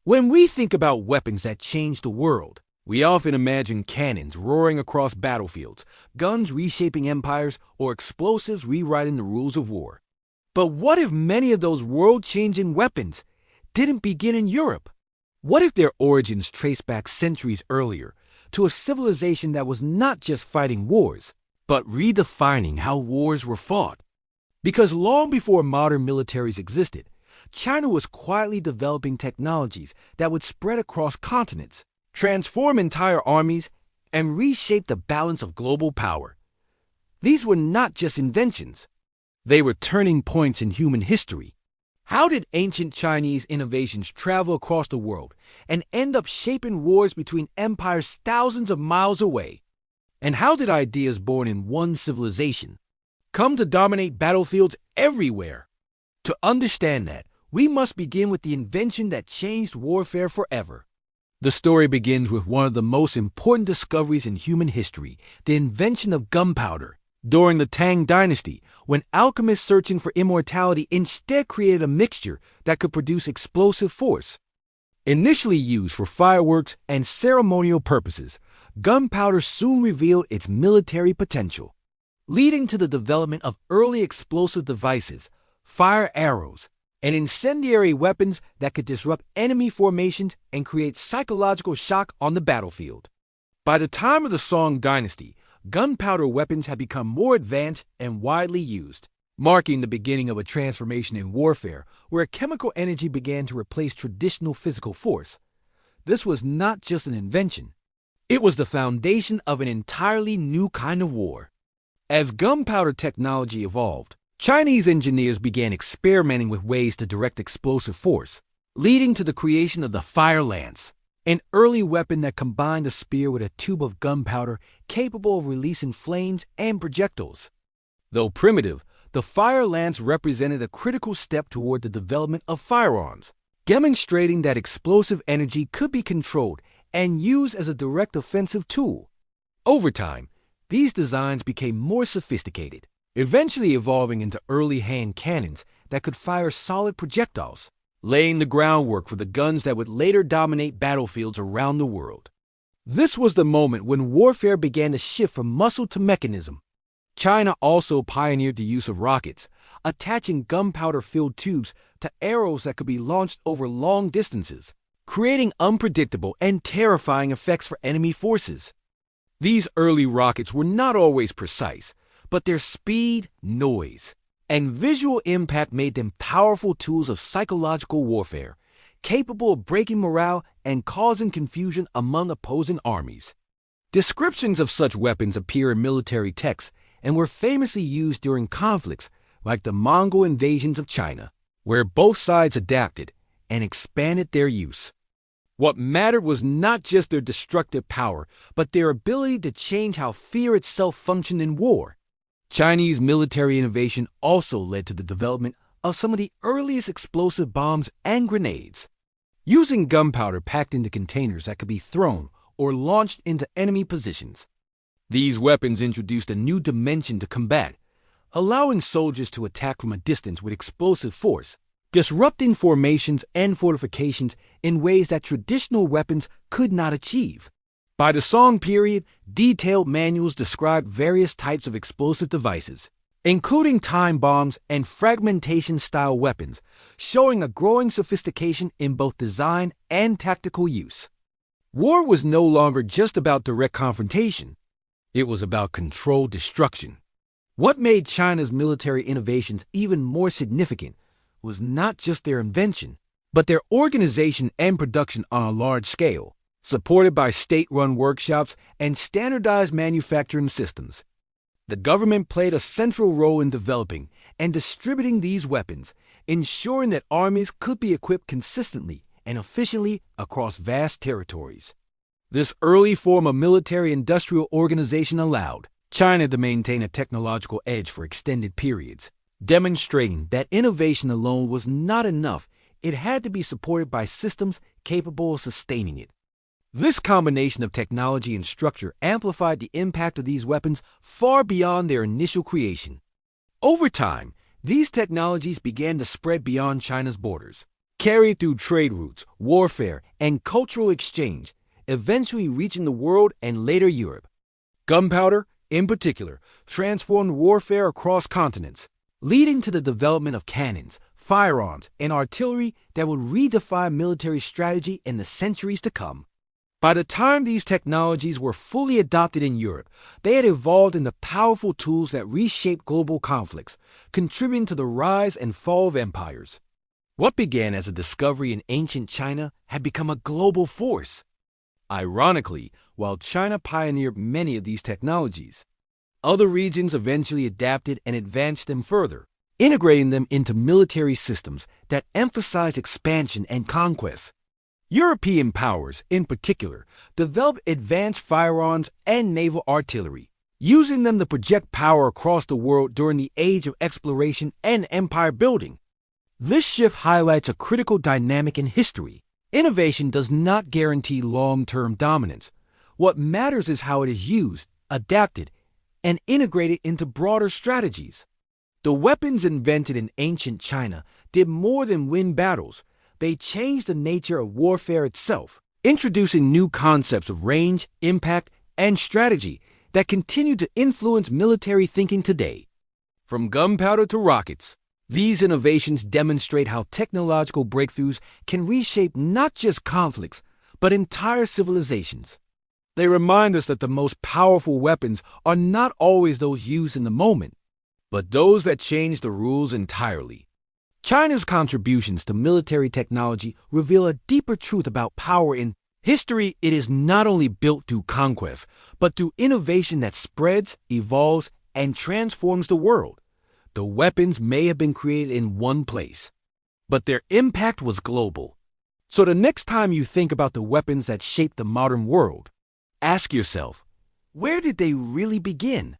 When we think about weapons that changed the world, we often imagine cannons roaring across battlefields, guns reshaping empires, or explosives rewriting the rules of war. But what if many of those world-changing weapons didn't begin in Europe? What if their origins trace back centuries earlier to a civilization that was not just fighting wars, but redefining how wars were fought? Because long before modern militaries existed, China was quietly developing technologies that would spread across continents, transform entire armies, and reshape the balance of global power. These were not just inventions. They were turning points in human history. How did ancient Chinese innovations travel across the world and end up shaping wars between empires thousands of miles away? And how did ideas born in one civilization come to dominate battlefields everywhere? To understand that, we must begin with the invention that changed warfare forever. The story begins with one of the most important discoveries in human history, the invention of gunpowder. During the Tang Dynasty, when alchemists searching for immortality instead created a mixture that could produce explosive force. Initially used for fireworks and ceremonial purposes, gunpowder soon revealed its military potential, leading to the development of early explosive devices, fire arrows, and incendiary weapons that could disrupt enemy formations and create psychological shock on the battlefield. By the time of the Song Dynasty, gunpowder weapons had become more advanced and widely used, marking the beginning of a transformation in warfare where chemical energy began to replace traditional physical force. This was not just an invention. It was the foundation of an entirely new kind of war. As gunpowder technology evolved, Chinese engineers began experimenting with ways to direct explosive force, leading to the creation of the fire lance, an early weapon that combined a spear with a tube of gunpowder capable of releasing flames and projectiles. Though primitive, the fire lance represented a critical step toward the development of firearms, demonstrating that explosive energy could be controlled and used as a direct offensive tool. Over time, these designs became more sophisticated, eventually evolving into early hand cannons that could fire solid projectiles, laying the groundwork for the guns that would later dominate battlefields around the world. This was the moment when warfare began to shift from muscle to mechanism. China also pioneered the use of rockets, attaching gunpowder-filled tubes to arrows that could be launched over long distances, creating unpredictable and terrifying effects for enemy forces. These early rockets were not always precise, but their speed, noise, and visual impact made them powerful tools of psychological warfare, capable of breaking morale and causing confusion among opposing armies. Descriptions of such weapons appear in military texts and were famously used during conflicts like the Mongol invasions of China, where both sides adapted and expanded their use. What mattered was not just their destructive power, but their ability to change how fear itself functioned in war. Chinese military innovation also led to the development of some of the earliest explosive bombs and grenades, using gunpowder packed into containers that could be thrown or launched into enemy positions. These weapons introduced a new dimension to combat, allowing soldiers to attack from a distance with explosive force, disrupting formations and fortifications in ways that traditional weapons could not achieve. By the Song period, detailed manuals described various types of explosive devices, including time bombs and fragmentation-style weapons, showing a growing sophistication in both design and tactical use. War was no longer just about direct confrontation. It was about controlled destruction. What made China's military innovations even more significant was not just their invention, but their organization and production on a large scale, supported by state-run workshops and standardized manufacturing systems. The government played a central role in developing and distributing these weapons, ensuring that armies could be equipped consistently and efficiently across vast territories. This early form of military-industrial organization allowed China to maintain a technological edge for extended periods, demonstrating that innovation alone was not enough. It had to be supported by systems capable of sustaining it. This combination of technology and structure amplified the impact of these weapons far beyond their initial creation. Over time, these technologies began to spread beyond China's borders, carried through trade routes, warfare, and cultural exchange, eventually reaching the world and later Europe. Gunpowder, in particular, transformed warfare across continents, leading to the development of cannons, firearms, and artillery that would redefine military strategy in the centuries to come. By the time these technologies were fully adopted in Europe, they had evolved into powerful tools that reshaped global conflicts, contributing to the rise and fall of empires. What began as a discovery in ancient China had become a global force. Ironically, while China pioneered many of these technologies, other regions eventually adapted and advanced them further, integrating them into military systems that emphasized expansion and conquest. European powers, in particular, developed advanced firearms and naval artillery, using them to project power across the world during the age of exploration and empire building. This shift highlights a critical dynamic in history. Innovation does not guarantee long-term dominance. What matters is how it is used, adapted, and integrated into broader strategies. The weapons invented in ancient China did more than win battles. They changed the nature of warfare itself, introducing new concepts of range, impact, and strategy that continue to influence military thinking today. From gunpowder to rockets, these innovations demonstrate how technological breakthroughs can reshape not just conflicts, but entire civilizations. They remind us that the most powerful weapons are not always those used in the moment, but those that change the rules entirely. China's contributions to military technology reveal a deeper truth about power in history. It is not only built through conquest, but through innovation that spreads, evolves, and transforms the world. The weapons may have been created in one place, but their impact was global. So the next time you think about the weapons that shaped the modern world, ask yourself, where did they really begin?